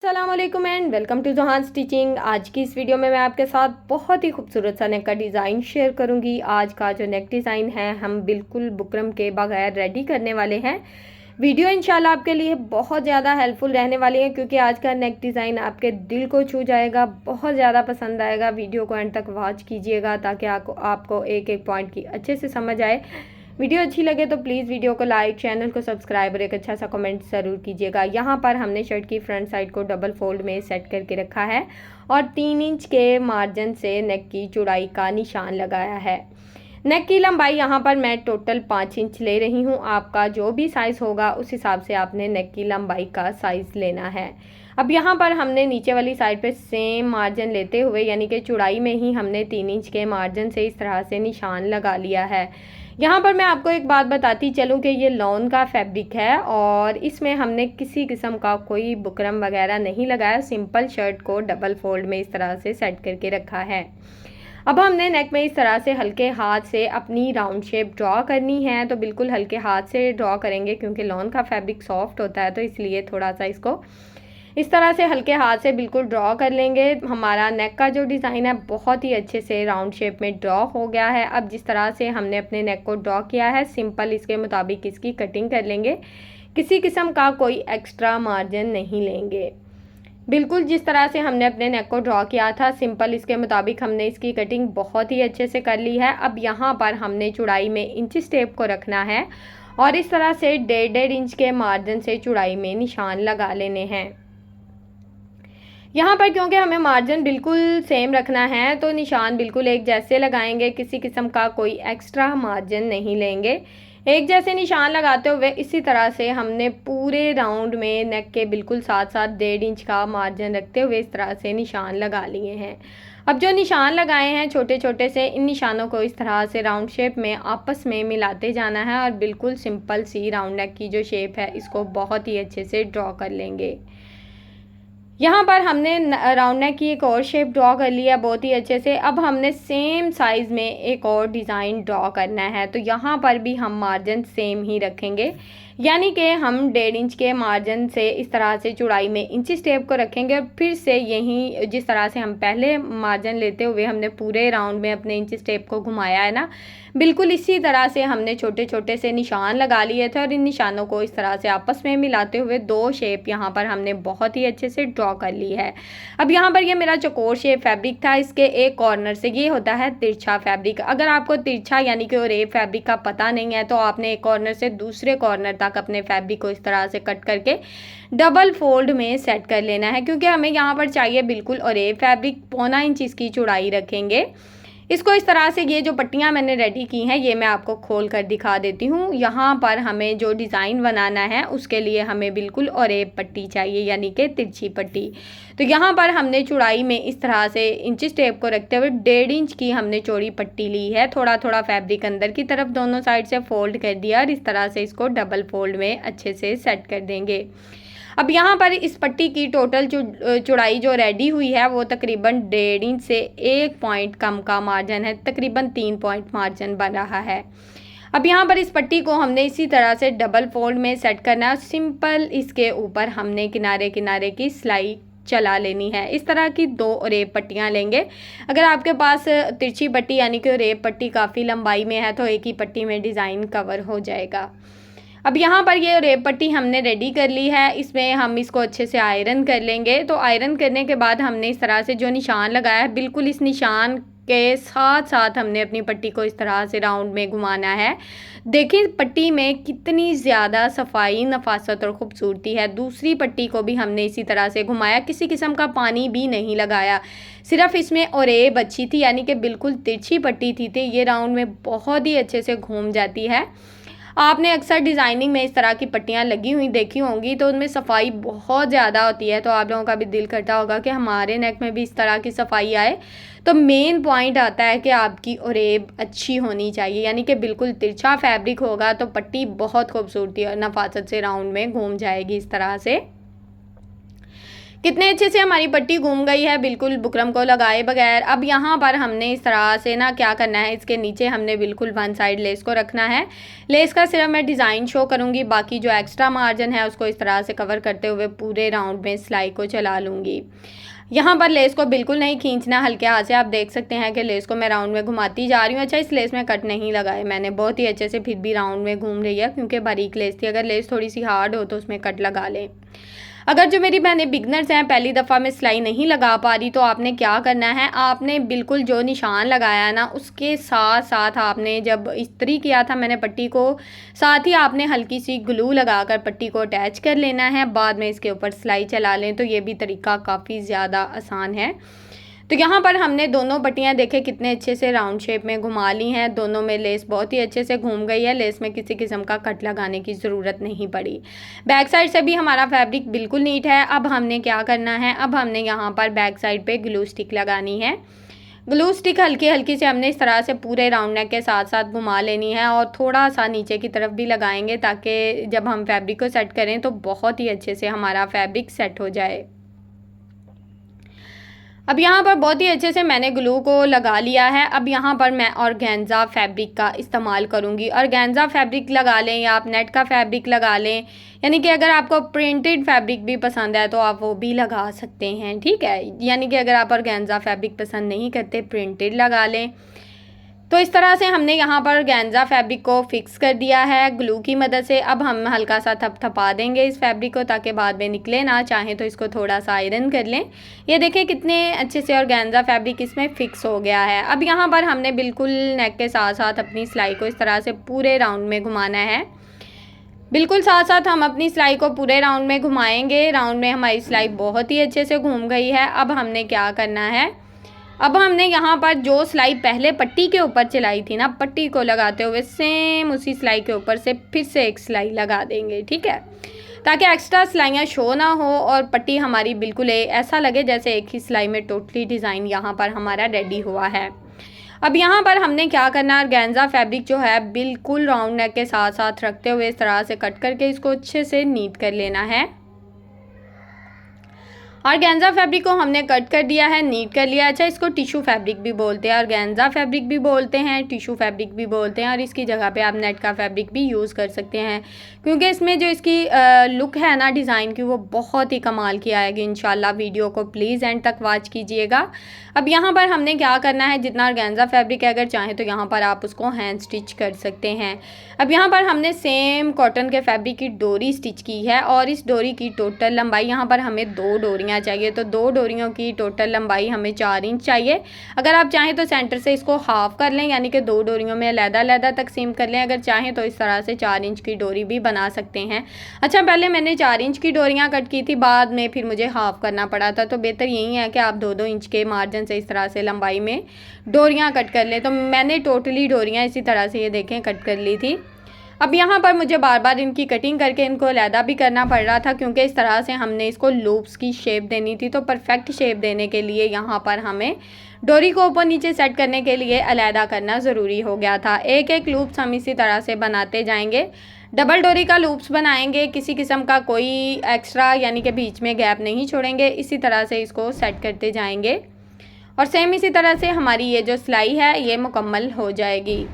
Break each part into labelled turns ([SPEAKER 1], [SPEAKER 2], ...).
[SPEAKER 1] अस्सलामुअलैकुम and welcome to Johan stitching. आज की इस वीडियो में मैं आपके साथ बहुत ही खूबसूरत सा नेक का डिज़ाइन शेयर करूंगी। आज का जो नेक डिज़ाइन है हम बिल्कुल बुकरम के बगैर रेडी करने वाले हैं। वीडियो इंशाल्लाह आपके लिए बहुत ज़्यादा हेल्पफुल रहने वाली है क्योंकि आज का नेक डिज़ाइन आपके दिल को छू जाएगा, बहुत ज़्यादा पसंद आएगा। वीडियो को एंड तक वॉच कीजिएगा ताकि आपको एक एक पॉइंट की अच्छे से समझ आए। वीडियो अच्छी लगे तो प्लीज़ वीडियो को लाइक, चैनल को सब्सक्राइब और एक अच्छा सा कमेंट ज़रूर कीजिएगा। यहाँ पर हमने शर्ट की फ्रंट साइड को डबल फोल्ड में सेट करके रखा है और 3 इंच के मार्जिन से नेक की चौड़ाई का निशान लगाया है। नेक की लंबाई यहाँ पर मैं टोटल 5 इंच ले रही हूँ। आपका जो भी साइज़ होगा उस हिसाब से आपने नेक की लंबाई का साइज़ लेना है। अब यहाँ पर हमने नीचे वाली साइड पे सेम मार्जिन लेते हुए यानी कि चौड़ाई में ही हमने 3 इंच के मार्जिन से इस तरह से निशान लगा लिया है। यहाँ पर मैं आपको एक बात बताती चलूँ कि ये लॉन का फैब्रिक है और इसमें हमने किसी किस्म का कोई बुकरम वगैरह नहीं लगाया। सिंपल शर्ट को डबल फोल्ड में इस तरह से सेट करके रखा है। अब हमने नेक में इस तरह से हल्के हाथ से अपनी राउंड शेप ड्रॉ करनी है, तो बिल्कुल हल्के हाथ से ड्रॉ करेंगे क्योंकि लॉन का फैब्रिक सॉफ्ट होता है, तो इसलिए थोड़ा सा इसको इस तरह से हल्के हाथ से बिल्कुल ड्रॉ कर लेंगे। हमारा नेक का जो डिज़ाइन है बहुत ही अच्छे से राउंड शेप में ड्रॉ हो गया है। अब जिस तरह से हमने अपने नेक को ड्रॉ किया है सिंपल इसके मुताबिक इसकी कटिंग कर लेंगे। किसी किस्म का कोई एक्स्ट्रा मार्जिन नहीं लेंगे। बिल्कुल जिस तरह से हमने अपने नेक को ड्रॉ किया था सिंपल इसके मुताबिक हमने इसकी कटिंग बहुत ही अच्छे से कर ली है। अब यहाँ पर हमने चौड़ाई में इंच टेप को रखना है और इस तरह से 1.5 इंच के मार्जिन से चौड़ाई में निशान लगा लेने हैं। यहाँ पर क्योंकि हमें मार्जिन बिल्कुल सेम रखना है तो निशान बिल्कुल एक जैसे लगाएंगे, किसी किस्म का कोई एक्स्ट्रा मार्जिन नहीं लेंगे। एक जैसे निशान लगाते हुए इसी तरह से हमने पूरे राउंड में नेक के बिल्कुल साथ साथ 1.5 इंच का मार्जिन रखते हुए इस तरह से निशान लगा लिए हैं। अब जो निशान लगाए हैं छोटे छोटे से, इन निशानों को इस तरह से राउंड शेप में आपस में मिलाते जाना है और बिल्कुल सिंपल सी राउंड नेक की जो शेप है इसको बहुत ही अच्छे से ड्रॉ कर लेंगे। यहाँ पर हमने राउंड नेक की एक और शेप ड्रॉ कर लिया बहुत ही अच्छे से। अब हमने सेम साइज़ में एक और डिज़ाइन ड्रॉ करना है, तो यहाँ पर भी हम मार्जिन सेम ही रखेंगे यानी कि हम 1.5 इंच के मार्जिन से इस तरह से चौड़ाई में इंच टेप को रखेंगे और फिर से यही जिस तरह से हम पहले मार्जिन लेते हुए हमने पूरे राउंड में अपने इंच टेप को घुमाया है ना, बिल्कुल इसी तरह से हमने छोटे छोटे से निशान लगा लिए थे और इन निशानों को इस तरह से आपस में मिलाते हुए 2 शेप यहाँ पर हमने बहुत ही अच्छे से ड्रॉ कर ली है। अब यहाँ पर ये मेरा चौकोर शेप फैब्रिक था, इसके एक कॉर्नर से ये होता है तिरछा फैब्रिक। अगर आपको तिरछा यानी कि रेप फैब्रिक का पता नहीं है तो आपने एक कॉर्नर से दूसरे कॉर्नर तक अपने फैब्रिक को इस तरह से कट करके डबल फोल्ड में सेट कर लेना है क्योंकि हमें यहाँ पर चाहिए बिल्कुल और रेप फैब्रिक 1.25 इंच इसकी चौड़ाई रखेंगे। इसको इस तरह से ये जो पट्टियाँ मैंने रेडी की हैं ये मैं आपको खोल कर दिखा देती हूँ। यहाँ पर हमें जो डिज़ाइन बनाना है उसके लिए हमें बिल्कुल और एक पट्टी चाहिए यानी कि तिरछी पट्टी। तो यहाँ पर हमने चौड़ाई में इस तरह से इंच टेप को रखते हुए 1.5 इंच की हमने चौड़ी पट्टी ली है। थोड़ा थोड़ा फैब्रिक अंदर की तरफ दोनों साइड से फोल्ड कर दिया और इस तरह से इसको डबल फोल्ड में अच्छे से सेट कर देंगे। अब यहाँ पर इस पट्टी की टोटल चौड़ाई जो रेडी हुई है वो तकरीबन 1.5 इंच से 1 पॉइंट कम का मार्जिन है, तकरीबन 3 पॉइंट मार्जिन बन रहा है। अब यहाँ पर इस पट्टी को हमने इसी तरह से डबल फोल्ड में सेट करना है। सिंपल इसके ऊपर हमने किनारे किनारे की सिलाई चला लेनी है। इस तरह की 2 रेप पट्टियाँ लेंगे। अगर आपके पास तिरछी पट्टी यानी कि रेप पट्टी काफ़ी लंबाई में है तो एक ही पट्टी में डिज़ाइन कवर हो जाएगा। अब यहाँ पर ये रेप पट्टी हमने रेडी कर ली है, इसमें हम इसको अच्छे से आयरन कर लेंगे। तो आयरन करने के बाद हमने इस तरह से जो निशान लगाया है बिल्कुल इस निशान के साथ साथ हमने अपनी पट्टी को इस तरह से राउंड में घुमाना है। देखिए पट्टी में कितनी ज़्यादा सफाई, नफासत और ख़ूबसूरती है। दूसरी पट्टी को भी हमने इसी तरह से घुमाया, किसी किस्म का पानी भी नहीं लगाया, सिर्फ इसमें ओरेब अच्छी थी यानी कि बिल्कुल तिरछी पट्टी थी, तो ये राउंड में बहुत ही अच्छे से घूम जाती है। आपने अक्सर डिज़ाइनिंग में इस तरह की पट्टियाँ लगी हुई देखी होंगी तो उनमें सफाई बहुत ज़्यादा होती है, तो आप लोगों का भी दिल करता होगा कि हमारे नेक में भी इस तरह की सफाई आए। तो मेन पॉइंट आता है कि आपकी ओरेब अच्छी होनी चाहिए यानी कि बिल्कुल तिरछा फैब्रिक होगा तो पट्टी बहुत खूबसूरती और नफासत से राउंड में घूम जाएगी इस तरह से। कितने अच्छे से हमारी पट्टी घूम गई है बिल्कुल बुकरम को लगाए बगैर। अब यहाँ पर हमने इस तरह से ना क्या करना है, इसके नीचे हमने बिल्कुल वन साइड लेस को रखना है। लेस का सिर्फ मैं डिज़ाइन शो करूँगी, बाकी जो एक्स्ट्रा मार्जिन है उसको इस तरह से कवर करते हुए पूरे राउंड में सिलाई को चला लूँगी। यहाँ पर लेस को बिल्कुल नहीं खींचना, हल्के हाथ से आप देख सकते हैं कि लेस को मैं राउंड में घुमाती जा रही हूँ। अच्छा, इस लेस में कट नहीं लगाए मैंने, बहुत ही अच्छे से फिर भी राउंड में घूम रही है क्योंकि बारीक लेस थी। अगर लेस थोड़ी सी हार्ड हो तो उसमें कट लगा लें। अगर जो मेरी बहनें बिगनर्स हैं, पहली दफ़ा में सिलाई नहीं लगा पा रही, तो आपने क्या करना है, आपने बिल्कुल जो निशान लगाया ना उसके साथ साथ आपने जब इस्त्री किया था मैंने पट्टी को, साथ ही आपने हल्की सी ग्लू लगाकर पट्टी को अटैच कर लेना है। बाद में इसके ऊपर सिलाई चला लें तो ये भी तरीका काफ़ी ज़्यादा आसान है। तो यहाँ पर हमने दोनों पट्टियाँ देखे कितने अच्छे से राउंड शेप में घुमा ली हैं। दोनों में लेस बहुत ही अच्छे से घूम गई है, लेस में किसी किस्म का कट लगाने की ज़रूरत नहीं पड़ी। बैक साइड से भी हमारा फैब्रिक बिल्कुल नीट है। अब हमने क्या करना है, अब हमने यहाँ पर बैक साइड पे ग्लू स्टिक लगानी है। ग्लू स्टिक हल्की हल्की से हमने इस तरह से पूरे राउंड नेक के साथ साथ घुमा लेनी है और थोड़ा सा नीचे की तरफ भी लगाएंगे ताकि जब हम फैब्रिक को सेट करें तो बहुत ही अच्छे से हमारा फैब्रिक सेट हो जाए। अब यहाँ पर बहुत ही अच्छे से मैंने ग्लू को लगा लिया है। अब यहाँ पर मैं ऑर्गेन्जा फैब्रिक का इस्तेमाल करूँगी। ऑर्गेन्जा फैब्रिक लगा लें या आप नेट का फैब्रिक लगा लें, यानी कि अगर आपको प्रिंटेड फैब्रिक भी पसंद है तो आप वो भी लगा सकते हैं, ठीक है। यानी कि अगर आप ऑर्गेन्जा फैब्रिक पसंद नहीं करते, प्रिंटेड लगा लें। तो इस तरह से हमने यहाँ पर ऑर्गेन्जा फैब्रिक को फिक्स कर दिया है ग्लू की मदद से। अब हम हल्का सा थपथपा देंगे इस फैब्रिक को ताकि बाद में निकले ना, चाहें तो इसको थोड़ा सा आयरन कर लें। ये देखें कितने अच्छे से ऑर्गेन्जा फैब्रिक इसमें फिक्स हो गया है। अब यहाँ पर हमने बिल्कुल नेक के साथ साथ अपनी सिलाई को इस तरह से पूरे राउंड में घुमाना है। बिल्कुल साथ साथ हम अपनी सिलाई को पूरे राउंड में घुमाएंगे। राउंड में हमारी सिलाई बहुत ही अच्छे से घूम गई है। अब हमने क्या करना है, अब हमने यहाँ पर जो सिलाई पहले पट्टी के ऊपर चलाई थी ना, पट्टी को लगाते हुए सेम उसी सिलाई के ऊपर से फिर से एक सिलाई लगा देंगे, ठीक है, ताकि एक्स्ट्रा सिलाइयाँ शो ना हो और पट्टी हमारी बिल्कुल ऐसा लगे जैसे एक ही सिलाई में टोटली डिज़ाइन यहाँ पर हमारा रेडी हुआ है। अब यहाँ पर हमने क्या करना है, ऑर्गेन्जा फैब्रिक जो है बिल्कुल राउंड नेक के साथ साथ रखते हुए इस तरह से कट करके इसको अच्छे से नीट कर लेना है। ऑर्गेन्जा फैब्रिक को हमने कट कर दिया है, नीट कर लिया। अच्छा, इसको टिश्यू फैब्रिक भी बोलते हैं, ऑर्गेन्जा फैब्रिक भी बोलते हैं, टिश्यू फैब्रिक भी बोलते हैं, और इसकी जगह पे आप नेट का फैब्रिक भी यूज़ कर सकते हैं क्योंकि इसमें जो इसकी लुक है ना डिज़ाइन की, वो बहुत ही कमाल की आएगी इंशाल्लाह। वीडियो को प्लीज़ एंड तक वॉच कीजिएगा। अब यहाँ पर हमने क्या करना है, जितना ऑर्गेन्जा फैब्रिक है अगर चाहें तो यहाँ पर आप उसको हैंड स्टिच कर सकते हैं। अब यहाँ पर हमने सेम कॉटन के फैब्रिक की डोरी स्टिच की है और इस डोरी की टोटल लंबाई यहाँ पर हमें 2 डोरियाँ चाहिए। तो 2 डोरियों की टोटल लंबाई हमें 4 इंच चाहिए। अगर आप चाहें तो सेंटर से इसको हाफ कर लें, यानी कि 2 डोरियों में अलग-अलग तकसीम कर लें। अगर चाहें तो इस तरह से 4 इंच की डोरी भी बना सकते हैं। अच्छा, पहले मैंने 4 इंच की डोरियाँ कट की थी, बाद में फिर मुझे हाफ करना पड़ा था, तो बेहतर यही है कि आप 2-2 इंच के मार्जिन से इस तरह से लंबाई में डोरियाँ कट कर लें। तो मैंने टोटली डोरियाँ इसी तरह से ये देखें कट कर ली थी। अब यहाँ पर मुझे बार बार इनकी कटिंग करके इनको अलहदा भी करना पड़ रहा था क्योंकि इस तरह से हमने इसको लूप्स की शेप देनी थी। तो परफेक्ट शेप देने के लिए यहाँ पर हमें डोरी को ऊपर नीचे सेट करने के लिए अलहदा करना ज़रूरी हो गया था। एक एक लूप्स हम इसी तरह से बनाते जाएंगे। डबल डोरी का लूप्स बनाएंगे, किसी किस्म का कोई एक्स्ट्रा यानी कि बीच में गैप नहीं छोड़ेंगे। इसी तरह से इसको सेट करते जाएंगे और सेम इसी तरह से हमारी ये जो सिलाई है ये मुकम्मल हो जाएगी।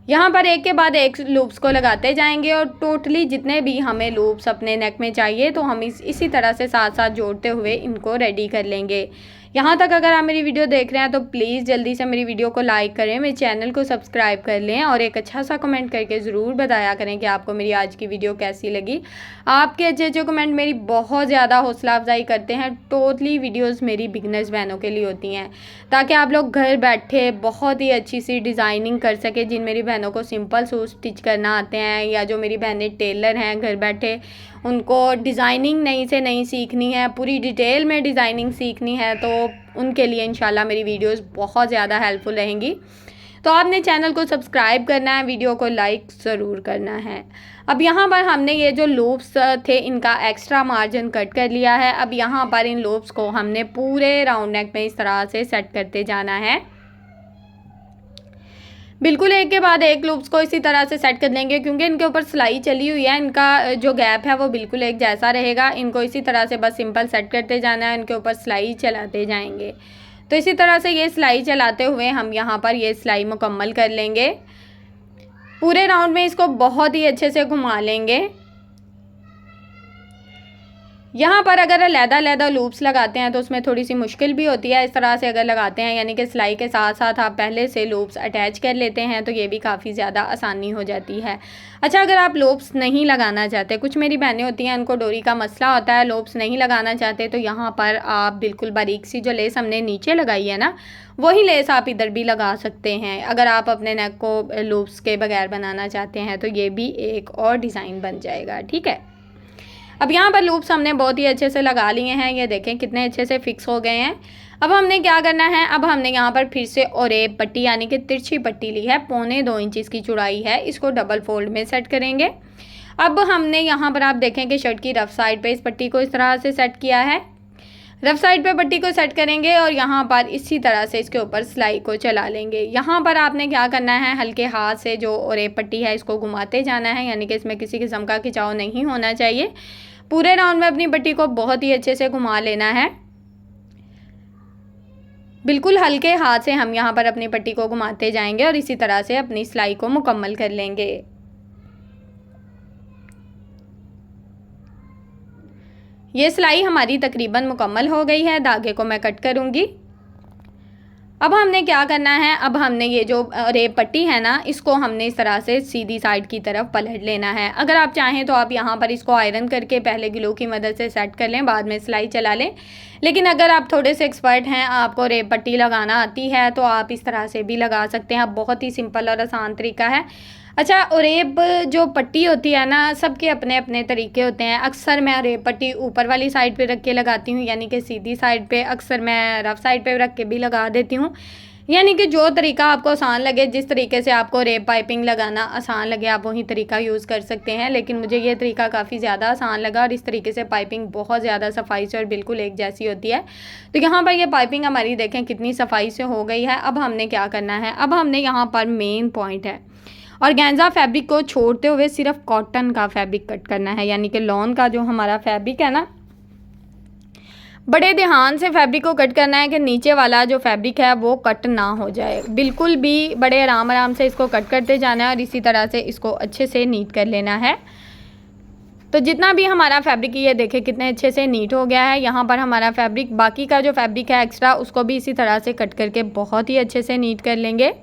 [SPEAKER 1] यहाँ पर एक के बाद एक लूप्स को लगाते जाएंगे और टोटली जितने भी हमें लूप्स अपने नेक में चाहिए तो हम इसी तरह से साथ साथ जोड़ते हुए इनको रेडी कर लेंगे। यहाँ तक अगर आप मेरी वीडियो देख रहे हैं तो प्लीज़ जल्दी से मेरी वीडियो को लाइक करें, मेरे चैनल को सब्सक्राइब कर लें और एक अच्छा सा कमेंट करके ज़रूर बताया करें कि आपको मेरी आज की वीडियो कैसी लगी। आपके अच्छे अच्छे कमेंट मेरी बहुत ज़्यादा हौसला अफजाई करते हैं। टोटली वीडियोज़ मेरी बिगनर्स बहनों के लिए होती हैं ताकि आप लोग घर बैठे बहुत ही अच्छी सी डिज़ाइनिंग कर सके। जिन मेरी बहनों को सिंपल सूट स्टिच करना आते हैं या जो मेरी बहनें टेलर हैं घर बैठे, उनको डिज़ाइनिंग नई से नई सीखनी है, पूरी डिटेल में डिज़ाइनिंग सीखनी है, तो उनके लिए इंशाल्लाह मेरी वीडियोस बहुत ज़्यादा हेल्पफुल रहेंगी। तो आपने चैनल को सब्सक्राइब करना है, वीडियो को लाइक ज़रूर करना है। अब यहाँ पर हमने ये जो लूप्स थे इनका एक्स्ट्रा मार्जिन कट कर लिया है। अब यहाँ पर इन लूप्स को हमने पूरे राउंड नेक में इस तरह से सेट करते जाना है। बिल्कुल एक के बाद एक लूप्स को इसी तरह से सेट कर देंगे, क्योंकि इनके ऊपर सिलाई चली हुई है, इनका जो गैप है वो बिल्कुल एक जैसा रहेगा। इनको इसी तरह से बस सिंपल सेट करते जाना है, इनके ऊपर सिलाई चलाते जाएंगे। तो इसी तरह से ये सिलाई चलाते हुए हम यहाँ पर ये सिलाई मुकम्मल कर लेंगे। पूरे राउंड में इसको बहुत ही अच्छे से घुमा लेंगे। यहाँ पर अगर अलग-अलग लूप्स लगाते हैं तो उसमें थोड़ी सी मुश्किल भी होती है। इस तरह से अगर लगाते हैं, यानी कि सिलाई के साथ साथ आप पहले से लूप्स अटैच कर लेते हैं, तो ये भी काफ़ी ज़्यादा आसानी हो जाती है। अच्छा, अगर आप लूप्स नहीं लगाना चाहते, कुछ मेरी बहनें होती हैं उनको डोरी का मसला होता है, लूप्स नहीं लगाना चाहते, तो यहाँ पर आप बिल्कुल बारीक सी जो लेस हमने नीचे लगाई है ना, वही लेस आप इधर भी लगा सकते हैं। अगर आप अपने नेक को लूप्स के बगैर बनाना चाहते हैं तो ये भी एक और डिज़ाइन बन जाएगा। ठीक है, अब यहाँ पर लूप्स हमने बहुत ही अच्छे से लगा लिए हैं, ये देखें कितने अच्छे से फिक्स हो गए हैं। अब हमने क्या करना है, अब हमने यहाँ पर फिर से ओरेब पट्टी यानी कि तिरछी पट्टी ली है, 1.25 इंच इसकी चौड़ाई है, इसको डबल फोल्ड में सेट करेंगे। अब हमने यहाँ पर आप देखें कि शर्ट की रफ साइड पे इस पट्टी को इस तरह से सेट किया है। रफ साइड पे पट्टी को सेट करेंगे और यहाँ पर इसी तरह से इसके ऊपर सिलाई को चला लेंगे। यहाँ पर आपने क्या करना है, हल्के हाथ से जो ओरेब पट्टी है इसको घुमाते जाना है, यानी कि इसमें किसी किस्म का खिंचाव नहीं होना चाहिए। पूरे राउंड में अपनी पट्टी को बहुत ही अच्छे से घुमा लेना है। बिल्कुल हल्के हाथ से हम यहाँ पर अपनी पट्टी को घुमाते जाएंगे और इसी तरह से अपनी सिलाई को मुकम्मल कर लेंगे। ये सिलाई हमारी तकरीबन मुकम्मल हो गई है, धागे को मैं कट करूँगी। अब हमने क्या करना है, अब हमने ये जो रेप पट्टी है ना, इसको हमने इस तरह से सीधी साइड की तरफ पलट लेना है। अगर आप चाहें तो आप यहाँ पर इसको आयरन करके पहले ग्लू की मदद से सेट कर लें, बाद में सिलाई चला लें। लेकिन अगर आप थोड़े से एक्सपर्ट हैं, आपको रेप पट्टी लगाना आती है, तो आप इस तरह से भी लगा सकते हैं। बहुत ही सिंपल और आसान तरीका है। अच्छा, ओरेब जो पट्टी होती है ना, सबके अपने अपने तरीके होते हैं। अक्सर मैं ओरेब पट्टी ऊपर वाली साइड पे रख के लगाती हूँ, यानी कि सीधी साइड पे। अक्सर मैं रफ साइड पे रख के भी लगा देती हूँ, यानी कि जो तरीका आपको आसान लगे, जिस तरीके से आपको रेब पाइपिंग लगाना आसान लगे, आप वही तरीका यूज़ कर सकते हैं। लेकिन मुझे ये तरीका काफ़ी ज़्यादा आसान लगा और इस तरीके से पाइपिंग बहुत ज़्यादा सफाई से और बिल्कुल एक जैसी होती है। तो यहाँ पर ये पाइपिंग हमारी देखें कितनी सफाई से हो गई है। अब हमने क्या करना है, अब हमने यहाँ पर मेन पॉइंट है, ऑर्गेन्जा फैब्रिक को छोड़ते हुए सिर्फ कॉटन का फैब्रिक कट करना है, यानी कि लॉन का जो हमारा फैब्रिक है ना, बड़े ध्यान से फैब्रिक को कट करना है कि नीचे वाला जो फैब्रिक है वो कट ना हो जाए। बिल्कुल भी बड़े आराम आराम से इसको कट करते जाना है और इसी तरह से इसको अच्छे से नीट कर लेना है। तो जितना भी हमारा फैब्रिक ये देखें कितने अच्छे से नीट हो गया है। यहाँ पर हमारा फैब्रिक, बाकी का जो फैब्रिक है एक्स्ट्रा, उसको भी इसी तरह से कट करके बहुत ही अच्छे से नीट कर लेंगे।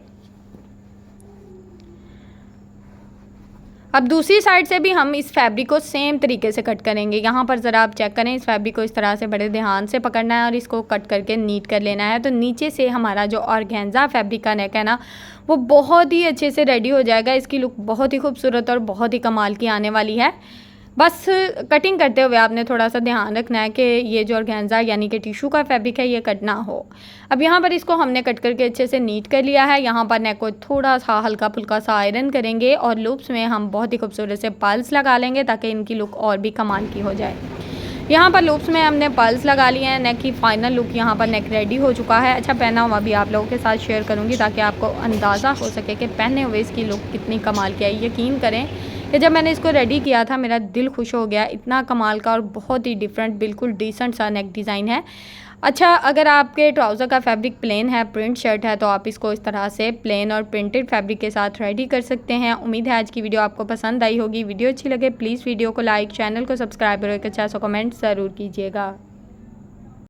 [SPEAKER 1] अब दूसरी साइड से भी हम इस फैब्रिक को सेम तरीके से कट करेंगे। यहाँ पर ज़रा आप चेक करें, इस फैब्रिक को इस तरह से बड़े ध्यान से पकड़ना है और इसको कट करके नीट कर लेना है। तो नीचे से हमारा जो ऑर्गेन्जा फैब्रिक का नेक है ना, वो बहुत ही अच्छे से रेडी हो जाएगा। इसकी लुक बहुत ही खूबसूरत और बहुत ही कमाल की आने वाली है। बस कटिंग करते हुए आपने थोड़ा सा ध्यान रखना है कि ये जो ऑर्गेन्जा यानी कि टिश्यू का फैब्रिक है ये कट ना हो। अब यहाँ पर इसको हमने कट करके अच्छे से नीट कर लिया है। यहाँ पर नेक को थोड़ा सा हल्का फुल्का सा आयरन करेंगे और लूप्स में हम बहुत ही खूबसूरत से पर्ल्स लगा लेंगे ताकि इनकी लुक और भी कमाल की हो जाए। यहाँ पर लूप्स में हमने पर्ल्स लगा लिए हैं। नेक की फाइनल लुक यहाँ पर नेक रेडी हो चुका है। अच्छा, पहना हुआ भी आप लोगों के साथ शेयर करूँगी ताकि आपको अंदाज़ा हो सके कि पहने हुए इसकी लुक कितनी कमाल की आई। यकीन करें कि जब मैंने इसको रेडी किया था मेरा दिल खुश हो गया। इतना कमाल का और बहुत ही डिफरेंट, बिल्कुल डिसेंट सा नेक डिज़ाइन है। अच्छा, अगर आपके ट्राउज़र का फैब्रिक प्लेन है, प्रिंट शर्ट है, तो आप इसको इस तरह से प्लेन और प्रिंटेड फैब्रिक के साथ रेडी कर सकते हैं। उम्मीद है आज की वीडियो आपको पसंद आई होगी। वीडियो अच्छी लगे प्लीज़ वीडियो को लाइक, चैनल को सब्सक्राइब और एक अच्छा सा कमेंट ज़रूर कीजिएगा।